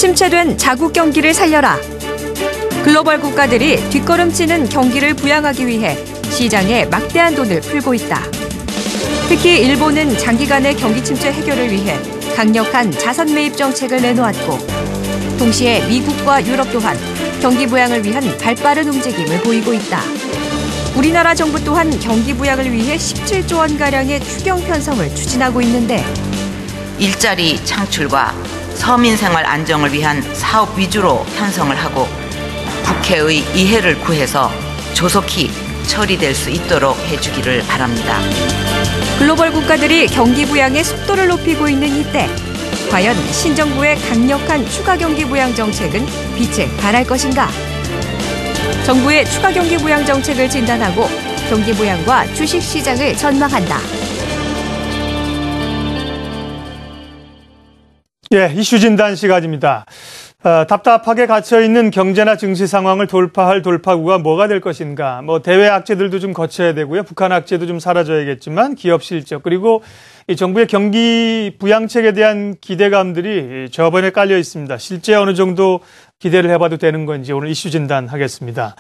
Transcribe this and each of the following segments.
침체된 자국 경기를 살려라. 글로벌 국가들이 뒷걸음치는 경기를 부양하기 위해 시장에 막대한 돈을 풀고 있다. 특히 일본은 장기간의 경기 침체 해결을 위해 강력한 자산 매입 정책을 내놓았고, 동시에 미국과 유럽 또한 경기 부양을 위한 발빠른 움직임을 보이고 있다. 우리나라 정부 또한 경기 부양을 위해 17조 원가량의 추경 편성을 추진하고 있는데, 일자리 창출과 서민 생활 안정을 위한 사업 위주로 편성을 하고 국회의 이해를 구해서 조속히 처리될 수 있도록 해주기를 바랍니다. 글로벌 국가들이 경기 부양의 속도를 높이고 있는 이때, 과연 신정부의 강력한 추가 경기 부양 정책은 빛을 발할 것인가? 정부의 추가 경기 부양 정책을 진단하고 경기 부양과 주식 시장을 전망한다. 예, 이슈 진단 시간입니다. 답답하게 갇혀있는 경제나 증시 상황을 돌파할 돌파구가 뭐가 될 것인가. 대외 악재들도 좀 거쳐야 되고요. 북한 악재도 좀 사라져야겠지만 기업 실적, 그리고 이 정부의 경기 부양책에 대한 기대감들이 저번에 깔려 있습니다. 실제 어느 정도 기대를 해봐도 되는 건지 오늘 이슈 진단하겠습니다.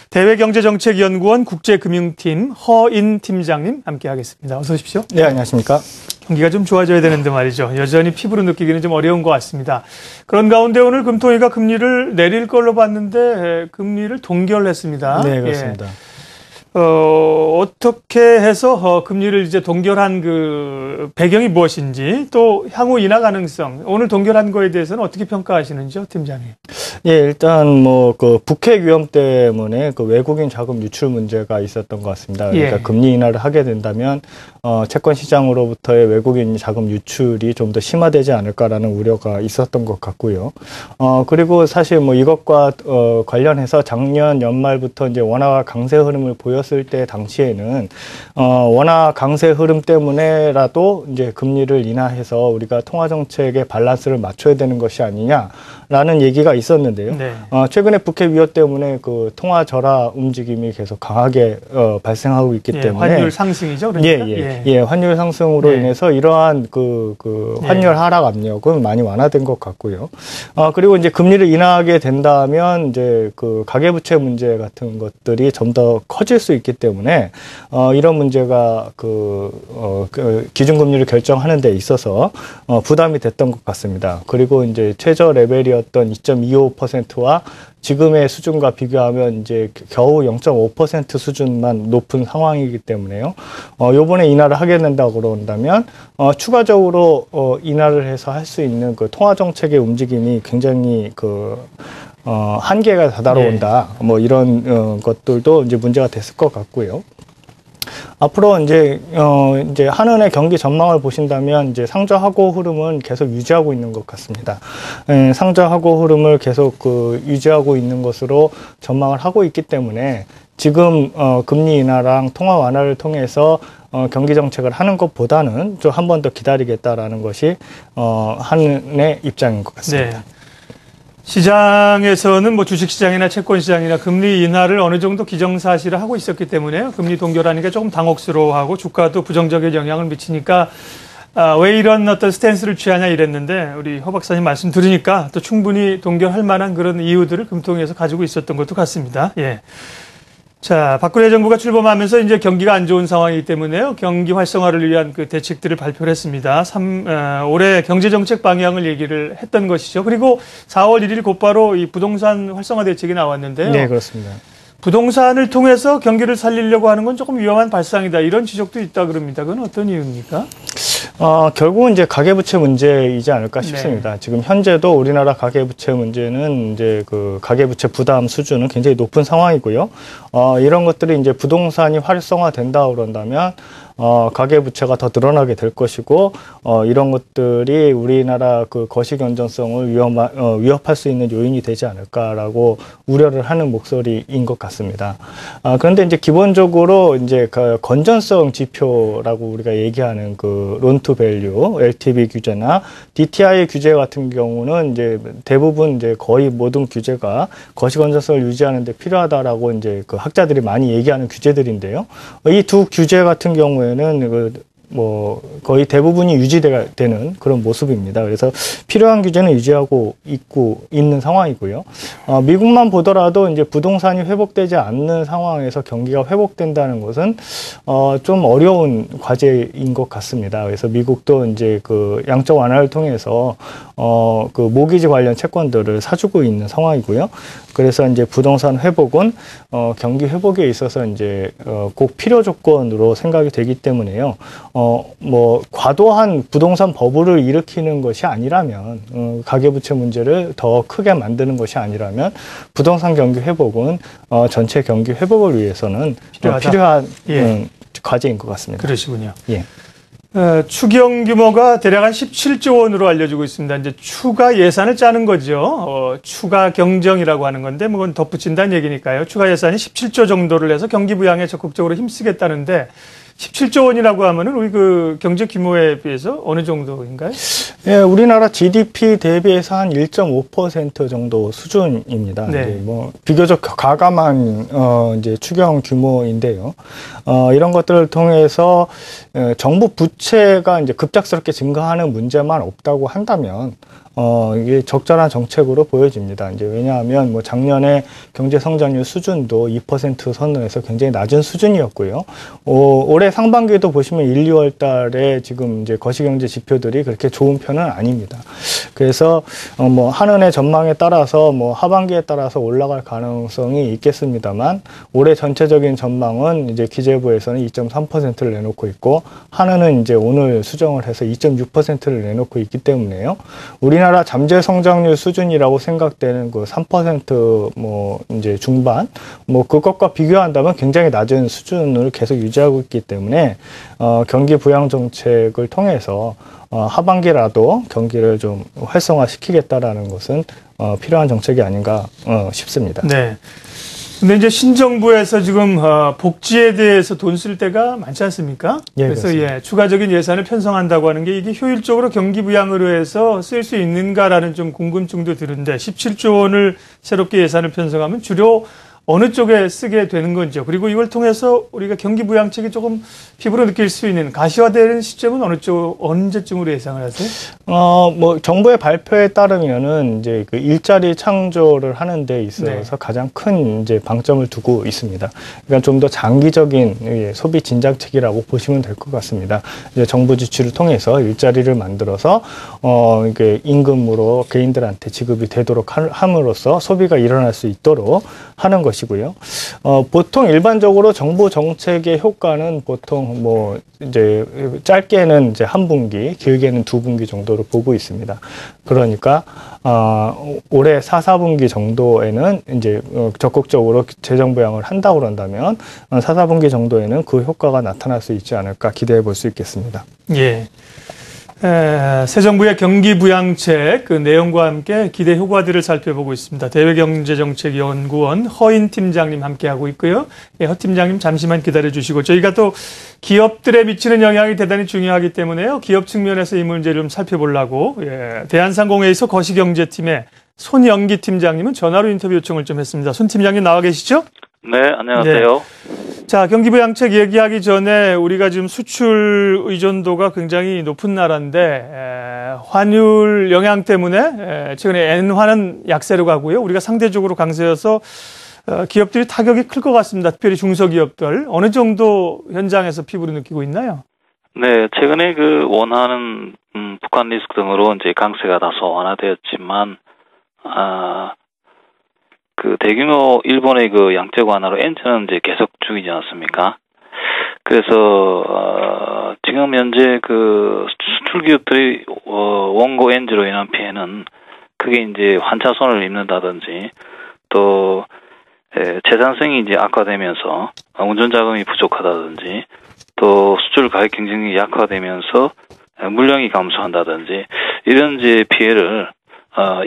대외경제정책연구원 국제금융팀 허인 팀장님 함께하겠습니다. 어서 오십시오. 네, 안녕하십니까. 경기가 좀 좋아져야 되는데 말이죠. 여전히 피부로 느끼기는 좀 어려운 것 같습니다. 그런 가운데 오늘 금통위가 금리를 내릴 걸로 봤는데 금리를 동결했습니다. 네, 그렇습니다. 어떻게 해서 금리를 이제 동결한 그 배경이 무엇인지, 또 향후 인하 가능성, 오늘 동결한 거에 대해서는 어떻게 평가하시는지요, 팀장님? 예, 일단 그 북핵 위험 때문에 그 외국인 자금 유출 문제가 있었던 것 같습니다. 그러니까 예. 금리 인하를 하게 된다면 채권 시장으로부터의 외국인 자금 유출이 좀 더 심화되지 않을까라는 우려가 있었던 것 같고요. 그리고 사실 이것과 관련해서 작년 연말부터 이제 원화 강세 흐름을 보였을 때 당시에는 원화 강세 흐름 때문에라도 이제 금리를 인하해서 우리가 통화 정책의 밸런스를 맞춰야 되는 것이 아니냐라는 얘기가 있었는데요. 네. 최근에 북핵 위협 때문에 그 통화 절하 움직임이 계속 강하게 발생하고 있기 때문에 환율 상승이죠, 그러니까. 예, 환율 상승으로 인해서 이러한 그 환율 하락 압력은 많이 완화된 것 같고요. 그리고 이제 금리를 인하하게 된다면 이제 그 가계부채 문제 같은 것들이 좀 더 커질 수 있기 때문에 이런 문제가 기준금리를 결정하는 데 있어서 부담이 됐던 것 같습니다. 그리고 이제 최저 레벨이었던 2.25%와 지금의 수준과 비교하면 이제 겨우 0.5% 수준만 높은 상황이기 때문에요. 요번에 인하를 하게 된다고 그런다면 추가적으로 인하를 해서 할 수 있는 그 통화 정책의 움직임이 굉장히 한계가 다다라온다. 이런 것들도 이제 문제가 됐을 것 같고요. 앞으로 이제 한은의 경기 전망을 보신다면 이제 상저하고 흐름은 계속 유지하고 있는 것 같습니다. 상저하고 흐름을 계속 유지하고 있는 것으로 전망을 하고 있기 때문에 지금 금리 인하랑 통화 완화를 통해서 경기 정책을 하는 것보다는 좀 한 번 더 기다리겠다라는 것이 한은의 입장인 것 같습니다. 네. 시장에서는 주식시장이나 채권시장이나 금리 인하를 어느 정도 기정사실을 하고 있었기 때문에 금리 동결하니까 조금 당혹스러워하고 주가도 부정적인 영향을 미치니까 왜 이런 어떤 스탠스를 취하냐 이랬는데, 우리 허 박사님 말씀 들으니까 또 충분히 동결할 만한 그런 이유들을 금통위에서 가지고 있었던 것도 같습니다. 예. 자, 박근혜 정부가 출범하면서 이제 경기가 안 좋은 상황이기 때문에요. 경기 활성화를 위한 그 대책들을 발표를 했습니다. 올해 경제정책 방향을 얘기를 했던 것이죠. 그리고 4월 1일 곧바로 이 부동산 활성화 대책이 나왔는데요. 네, 그렇습니다. 부동산을 통해서 경기를 살리려고 하는 건 조금 위험한 발상이다, 이런 지적도 있다 그럽니다. 그건 어떤 이유입니까? 결국은 이제 가계부채 문제이지 않을까 싶습니다. 네. 지금 현재도 우리나라 가계부채 문제는 이제 그 가계부채 부담 수준은 굉장히 높은 상황이고요. 이런 것들이 이제 부동산이 활성화된다 그런다면 가계부채가 더 늘어나게 될 것이고, 이런 것들이 우리나라 그 거시 건전성을 위협할 수 있는 요인이 되지 않을까라고 우려를 하는 목소리인 것 같습니다. 그런데 이제 기본적으로 이제 그 건전성 지표라고 우리가 얘기하는 그 론투밸류, LTV 규제나 DTI 규제 같은 경우는 이제 대부분 이제 거의 모든 규제가 거시 건전성을 유지하는 데 필요하다라고 이제 그 학자들이 많이 얘기하는 규제들인데요. 이 두 규제 같은 경우에는 뭐 거의 대부분이 유지되는 그런 모습입니다. 그래서 필요한 규제는 유지하고 있는 상황이고요. 미국만 보더라도 이제 부동산이 회복되지 않는 상황에서 경기가 회복된다는 것은 좀 어려운 과제인 것 같습니다. 그래서 미국도 이제 그 양적 완화를 통해서 그 모기지 관련 채권들을 사주고 있는 상황이고요. 그래서 이제 부동산 회복은 경기 회복에 있어서 이제 꼭 필요 조건으로 생각이 되기 때문에요. 뭐 과도한 부동산 버블을 일으키는 것이 아니라면 가계부채 문제를 더 크게 만드는 것이 아니라면 부동산 경기 회복은 전체 경기 회복을 위해서는 필요한 예. 과제인 것 같습니다. 그러시군요. 예. 추경 규모가 대략 한 17조 원으로 알려지고 있습니다. 이제 추가 예산을 짜는 거죠. 추가 경정이라고 하는 건데, 뭐 그건 덧붙인다는 얘기니까요. 추가 예산이 17조 정도를 해서 경기 부양에 적극적으로 힘쓰겠다는데, 17조 원이라고 하면은 우리 그 경제 규모에 비해서 어느 정도인가요? 예, 우리나라 GDP 대비해서 한 1.5% 정도 수준입니다. 네. 이제 뭐 비교적 가감한 이제 추경 규모인데요. 이런 것들을 통해서 정부 부채가 이제 급작스럽게 증가하는 문제만 없다고 한다면 이게 적절한 정책으로 보여집니다. 이제 왜냐하면 뭐 작년에 경제 성장률 수준도 2% 선에서 굉장히 낮은 수준이었고요. 올해 상반기에도 보시면 1, 2월 달에 지금 이제 거시경제 지표들이 그렇게 좋은 편은 아닙니다. 그래서 뭐 한은의 전망에 따라서 뭐 하반기에 따라서 올라갈 가능성이 있겠습니다만 올해 전체적인 전망은 이제 기재부에서는 2.3%를 내놓고 있고 한은은 이제 오늘 수정을 해서 2.6%를 내놓고 있기 때문에요. 우리나라 잠재 성장률 수준이라고 생각되는 그 3% 이제 중반 그것과 비교한다면 굉장히 낮은 수준을 계속 유지하고 있기 때문에 경기 부양 정책을 통해서 하반기라도 경기를 좀 활성화시키겠다라는 것은 필요한 정책이 아닌가 싶습니다. 네. 근데 이제 신정부에서 지금 복지에 대해서 돈 쓸 때가 많지 않습니까? 예, 그래서 그렇습니다. 추가적인 예산을 편성한다고 하는 게 이게 효율적으로 경기 부양으로 해서 쓸 수 있는가라는 좀 궁금증도 드는데 17조 원을 새롭게 예산을 편성하면 주로 어느 쪽에 쓰게 되는 건지요. 그리고 이걸 통해서 우리가 경기 부양책이 조금 피부로 느낄 수 있는 가시화되는 시점은 언제쯤으로 예상을 하세요? 뭐 정부의 발표에 따르면은 이제 그 일자리 창조를 하는 데 있어서 네. 가장 큰 이제 방점을 두고 있습니다. 그러니까 좀 더 장기적인 소비 진작책이라고 보시면 될 것 같습니다. 이제 정부 지출을 통해서 일자리를 만들어서 이게 임금으로 개인들한테 지급이 되도록 함으로써 소비가 일어날 수 있도록 하는 것이고요. 보통 일반적으로 정부 정책의 효과는 보통 뭐 이제 짧게는 이제 한 분기, 길게는 두 분기 정도로 보고 있습니다. 그러니까 올해 4, 4분기 정도에는 이제 적극적으로 재정 부양을 한다고 그런다면 4, 4분기 정도에는 그 효과가 나타날 수 있지 않을까 기대해 볼 수 있겠습니다. 예. 새 정부의 경기 부양책 그 내용과 함께 기대 효과들을 살펴보고 있습니다. 대외경제정책연구원 허인 팀장님 함께하고 있고요. 예, 허 팀장님 잠시만 기다려 주시고 저희가 또 기업들에 미치는 영향이 대단히 중요하기 때문에요. 기업 측면에서 이 문제를 좀 살펴보려고 대한상공회의소 거시경제팀의 손영기 팀장님은 전화로 인터뷰 요청을 좀 했습니다. 손 팀장님 나와 계시죠? 네, 안녕하세요. 네. 자, 경기부양책 얘기하기 전에 우리가 지금 수출 의존도가 굉장히 높은 나라인데 환율 영향 때문에 최근에 엔화는 약세로 가고요. 우리가 상대적으로 강세여서 기업들이 타격이 클 것 같습니다. 특별히 중소기업들. 어느 정도 현장에서 피부로 느끼고 있나요? 네, 최근에 그 원화는 북한 리스크 등으로 이제 강세가 다소 완화되었지만 그 대규모 일본의 그 양적 완화로 엔저는 이제 계속 죽이지 않습니까? 그래서 지금 현재 그 수출 기업들이 원고 엔저로 인한 피해는 크게 이제 환차손을 입는다든지 또 재산성이 이제 악화되면서 운전 자금이 부족하다든지 또 수출 가격 경쟁력이 약화되면서 물량이 감소한다든지 이런 이제 피해를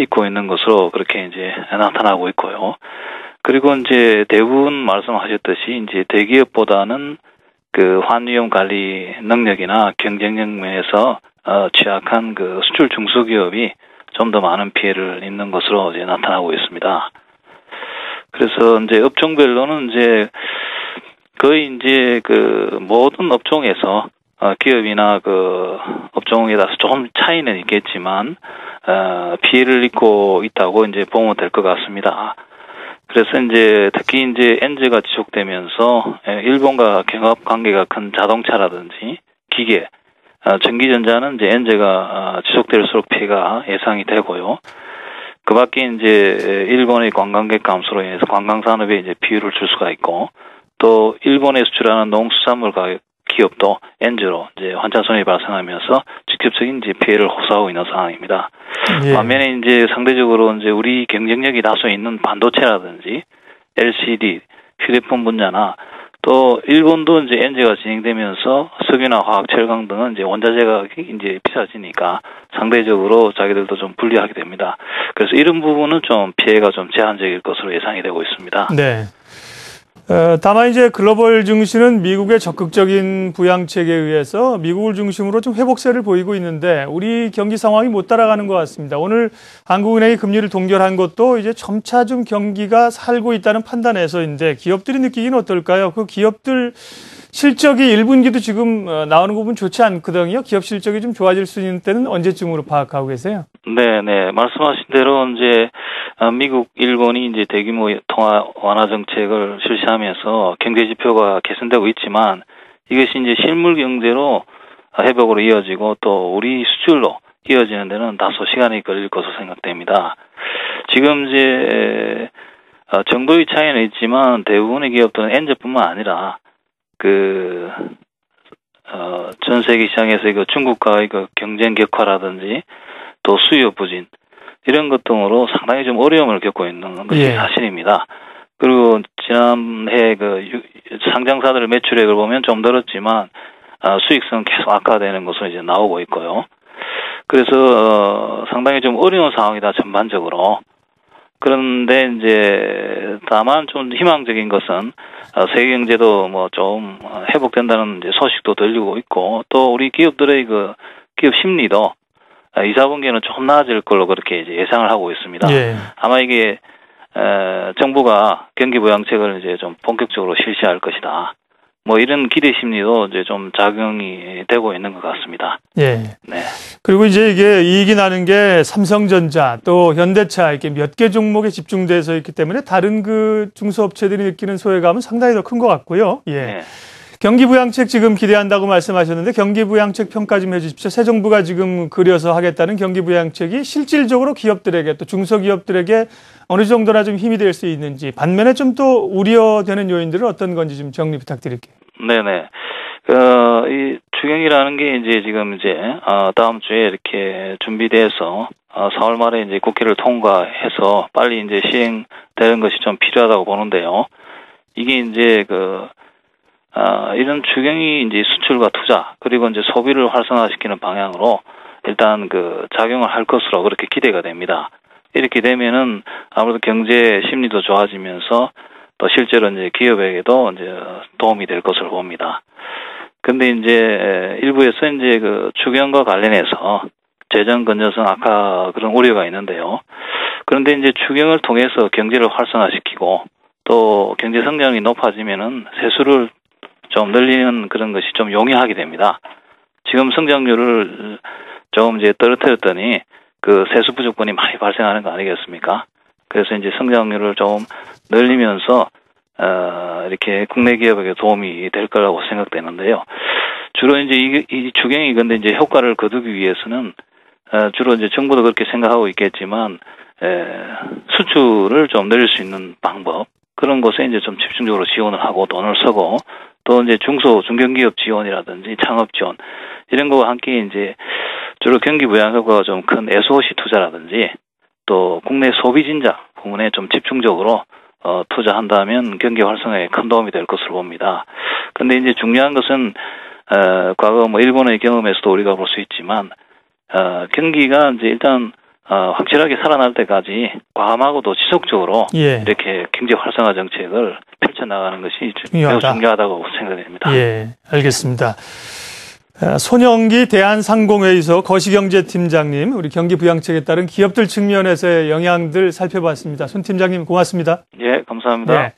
입고 있는 것으로 그렇게 이제 나타나고 있고요. 그리고 이제 대부분 말씀하셨듯이 이제 대기업보다는 그 환위험 관리 능력이나 경쟁력 면에서 취약한 그 수출 중소기업이 좀 더 많은 피해를 입는 것으로 이제 나타나고 있습니다. 그래서 이제 업종별로는 이제 거의 이제 그 모든 업종에서 기업이나 그 업종에 따라서 조금 차이는 있겠지만 피해를 입고 있다고 이제 보면 될 것 같습니다. 그래서 이제 특히 이제 엔저가 지속되면서 일본과 경합 관계가 큰 자동차라든지 기계, 전기전자는 이제 엔저가 지속될수록 피해가 예상이 되고요. 그 밖에 이제 일본의 관광객 감소로 인해서 관광산업에 이제 비율을 줄 수가 있고, 또 일본에 수출하는 농수산물 기업도 엔저로 이제 환차손이 발생하면서 직접적인 이제 피해를 호소하고 있는 상황입니다. 예. 반면에 이제 상대적으로 이제 우리 경쟁력이 다소 있는 반도체라든지 LCD, 휴대폰 분야나 또 일본도 이제 엔저가 진행되면서 석유나 화학, 철강 등은 이제 원자재가 이제 비싸지니까 상대적으로 자기들도 좀 불리하게 됩니다. 그래서 이런 부분은 좀 피해가 좀 제한적일 것으로 예상이 되고 있습니다. 네. 다만 이제 글로벌 증시는 미국의 적극적인 부양책에 의해서 미국을 중심으로 좀 회복세를 보이고 있는데 우리 경기 상황이 못 따라가는 것 같습니다. 오늘 한국은행이 금리를 동결한 것도 이제 점차 좀 경기가 살고 있다는 판단에서인데 기업들이 느끼기는 어떨까요? 그 기업들 실적이 1분기도 지금 나오는 부분 좋지 않거든요. 기업 실적이 좀 좋아질 수 있는 때는 언제쯤으로 파악하고 계세요? 네. 말씀하신 대로 이제 미국, 일본이 이제 대규모 통화 완화 정책을 실시하면서 경제 지표가 개선되고 있지만 이것이 이제 실물 경제로 회복으로 이어지고 또 우리 수출로 이어지는 데는 다소 시간이 걸릴 것으로 생각됩니다. 지금 이제 정도의 차이는 있지만 대부분의 기업들은 엔저뿐만 아니라 전 세계 시장에서 중국과의 경쟁 격화라든지 또 수요 부진 이런 것 등으로 상당히 좀 어려움을 겪고 있는 것이 사실입니다. 그리고 지난해 상장사들 매출액을 보면 좀 늘었지만 수익성은 계속 악화되는 것으로 이제 나오고 있고요. 그래서 상당히 좀 어려운 상황이다 전반적으로. 그런데 이제 다만 좀 희망적인 것은 세계 경제도 뭐 좀 회복된다는 이제 소식도 들리고 있고 또 우리 기업들의 기업 심리도 2, 4분기에는 조금 나아질 걸로 그렇게 이제 예상을 하고 있습니다. 예. 아마 이게 정부가 경기 부양책을 이제 좀 본격적으로 실시할 것이다. 뭐 이런 기대 심리도 이제 좀 작용이 되고 있는 것 같습니다. 예. 네. 그리고 이제 이게 이익이 나는 게 삼성전자 또 현대차 이렇게 몇 개 종목에 집중돼서 있기 때문에 다른 중소업체들이 느끼는 소외감은 상당히 더 큰 것 같고요. 예. 네. 경기 부양책 지금 기대한다고 말씀하셨는데 경기 부양책 평가 좀 해주십시오. 새 정부가 지금 그려서 하겠다는 경기 부양책이 실질적으로 기업들에게 또 중소기업들에게 어느 정도나 좀 힘이 될 수 있는지 반면에 좀 또 우려되는 요인들은 어떤 건지 좀 정리 부탁드릴게요. 네네. 이 추경이라는 게 이제 지금 이제 다음 주에 이렇게 준비돼서 4월 말에 이제 국회를 통과해서 빨리 이제 시행되는 것이 좀 필요하다고 보는데요. 이게 이제 이런 추경이 이제 수출과 투자 그리고 이제 소비를 활성화시키는 방향으로 일단 작용을 할 것으로 그렇게 기대가 됩니다. 이렇게 되면은 아무래도 경제 심리도 좋아지면서 또 실제로 이제 기업에게도 이제 도움이 될 것으로 봅니다. 근데 이제 일부에서 이제 추경과 관련해서 재정 건전성 악화 그런 우려가 있는데요. 그런데 이제 추경을 통해서 경제를 활성화시키고 또 경제 성장이 높아지면은 세수를 좀 늘리는 그런 것이 좀 용이하게 됩니다. 지금 성장률을 조금 이제 떨어뜨렸더니 세수 부족분이 많이 발생하는 거 아니겠습니까? 그래서 이제 성장률을 좀 늘리면서 이렇게 국내 기업에게 도움이 될 거라고 생각되는데요. 주로 이제 이 추경이 근데 이제 효과를 거두기 위해서는 주로 이제 정부도 그렇게 생각하고 있겠지만 수출을 좀 늘릴 수 있는 방법 그런 곳에 이제 좀 집중적으로 지원을 하고 돈을 쓰고 또 이제 중견기업 지원이라든지 창업 지원 이런 거와 함께 이제 주로 경기 부양 효과가 좀 큰 SOC 투자라든지 또 국내 소비 진작 부분에 좀 집중적으로 투자한다면 경기 활성화에 큰 도움이 될 것으로 봅니다. 근데 이제 중요한 것은 과거 뭐 일본의 경험에서도 우리가 볼 수 있지만 경기가 이제 일단 확실하게 살아날 때까지 과감하고도 지속적으로 이렇게 경제 활성화 정책을 펼쳐나가는 것이 매우 중요하다고 생각됩니다. 예, 알겠습니다. 손영기 대한상공회의소 거시경제팀장님, 우리 경기 부양책에 따른 기업들 측면에서의 영향들 살펴봤습니다. 손 팀장님 고맙습니다. 예, 감사합니다. 네.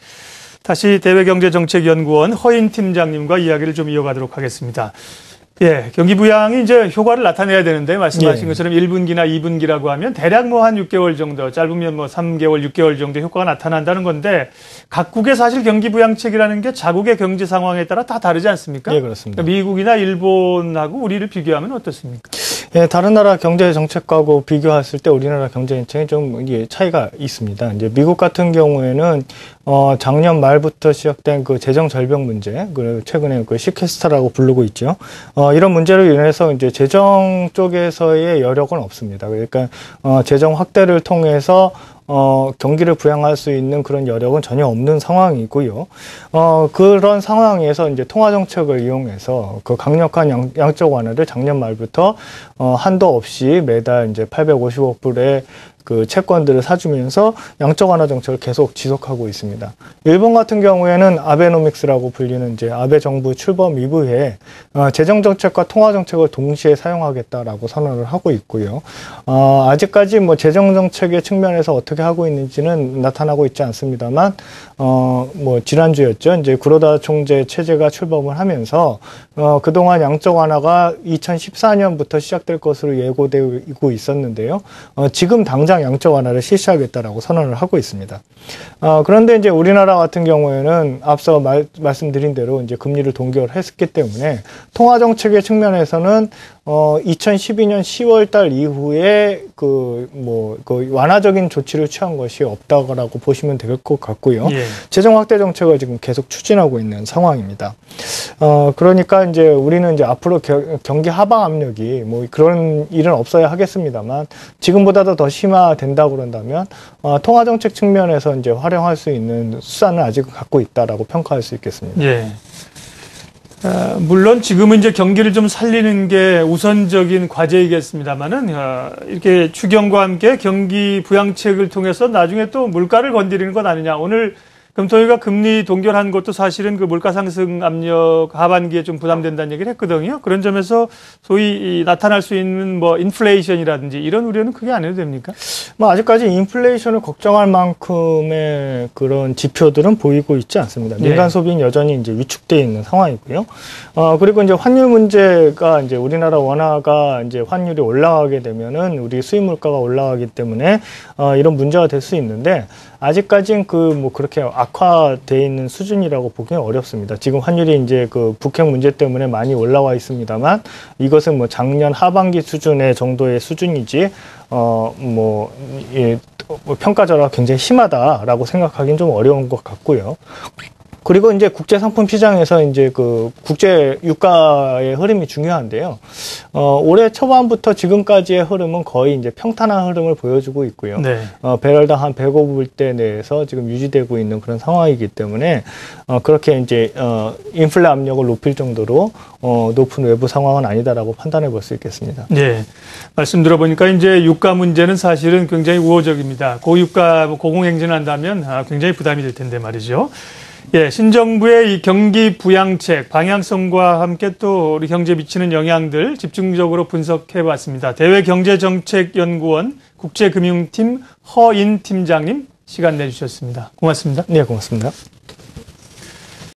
다시 대외경제정책연구원 허인 팀장님과 이야기를 좀 이어가도록 하겠습니다. 예, 경기 부양이 이제 효과를 나타내야 되는데 말씀하신 예. 것처럼 1분기나 2분기라고 하면 대략 뭐 한 6개월 정도, 짧으면 뭐 3개월, 6개월 정도 효과가 나타난다는 건데 각국의 사실 경기 부양책이라는 게 자국의 경제 상황에 따라 다 다르지 않습니까? 예, 그렇습니다. 그러니까 미국이나 일본하고 우리를 비교하면 어떻습니까? 예, 다른 나라 경제 정책하고 비교했을 때 우리나라 경제 정책이 좀 이게 차이가 있습니다. 이제 미국 같은 경우에는 작년 말부터 시작된 그 재정 절벽 문제, 그리고 최근에 그 시퀘스터라고 부르고 있죠. 이런 문제로 인해서 이제 재정 쪽에서의 여력은 없습니다. 그러니까 재정 확대를 통해서 경기를 부양할 수 있는 그런 여력은 전혀 없는 상황이고요. 그런 상황에서 이제 통화정책을 이용해서 그 강력한 양적 완화를 작년 말부터 한도 없이 매달 이제 850억 불의 그 채권들을 사주면서 양적 완화 정책을 계속 지속하고 있습니다. 일본 같은 경우에는 아베노믹스라고 불리는 이제 아베 정부 출범 이후에 재정 정책과 통화 정책을 동시에 사용하겠다라고 선언을 하고 있고요. 아직까지 뭐 재정 정책의 측면에서 어떻게 하고 있는지는 나타나고 있지 않습니다만, 뭐 지난주였죠. 이제 구로다 총재 체제가 출범을 하면서 그동안 양적 완화가 2014년부터 시작될 것으로 예고되고 있었는데요. 지금 당장 양적 완화를 실시하겠다라고 선언을 하고 있습니다. 그런데 이제 우리나라 같은 경우에는 앞서 말씀드린 대로 이제 금리를 동결했기 때문에 통화 정책의 측면에서는 2012년 10월 달 이후에 그 완화적인 조치를 취한 것이 없다고 보시면 될 것 같고요. 예. 재정 확대 정책을 지금 계속 추진하고 있는 상황입니다. 그러니까 이제 우리는 이제 앞으로 경기 하방 압력이 뭐 그런 일은 없어야 하겠습니다만 지금보다도 더 심화된다고 그런다면 통화 정책 측면에서 이제 활용할 수 있는 수단을 아직 갖고 있다라고 평가할 수 있겠습니다. 예. 물론 지금은 이제 경기를 좀 살리는 게 우선적인 과제이겠습니다만은 이렇게 추경과 함께 경기 부양책을 통해서 나중에 또 물가를 건드리는 것 아니냐. 오늘 금토일가 금리 동결한 것도 사실은 그 물가 상승 압력 하반기에 좀 부담된다는 얘기를 했거든요. 그런 점에서 소위 나타날 수 있는 뭐 인플레이션이라든지 이런 우려는 크게 안 해도 됩니까? 뭐 아직까지 인플레이션을 걱정할 만큼의 그런 지표들은 보이고 있지 않습니다. 민간 소비는 여전히 이제 위축돼 있는 상황이고요. 그리고 이제 환율 문제가 이제 우리나라 원화가 이제 환율이 올라가게 되면은 우리 수입 물가가 올라가기 때문에 이런 문제가 될 수 있는데 아직까지는 뭐 그렇게 악화돼 있는 수준이라고 보기는 어렵습니다. 지금 환율이 이제 그 북핵 문제 때문에 많이 올라와 있습니다만 이것은 뭐 작년 하반기 수준의 정도의 수준이지 평가절하가 굉장히 심하다라고 생각하기는 좀 어려운 것 같고요. 그리고 이제 국제 상품 시장에서 이제 그 국제 유가의 흐름이 중요한데요. 올해 초반부터 지금까지의 흐름은 거의 이제 평탄한 흐름을 보여주고 있고요. 네. 배럴당 한 105불대 내에서 지금 유지되고 있는 그런 상황이기 때문에 그렇게 이제 인플레 압력을 높일 정도로 높은 외부 상황은 아니다라고 판단해 볼 수 있겠습니다. 네. 말씀 들어보니까 이제 유가 문제는 사실은 굉장히 우호적입니다. 고유가 고공행진한다면 굉장히 부담이 될 텐데 말이죠. 예, 신정부의 이 경기 부양책 방향성과 함께 또 우리 경제에 미치는 영향들 집중적으로 분석해 봤습니다. 대외경제정책연구원 국제금융팀 허인 팀장님 시간 내주셨습니다. 고맙습니다. 네, 고맙습니다.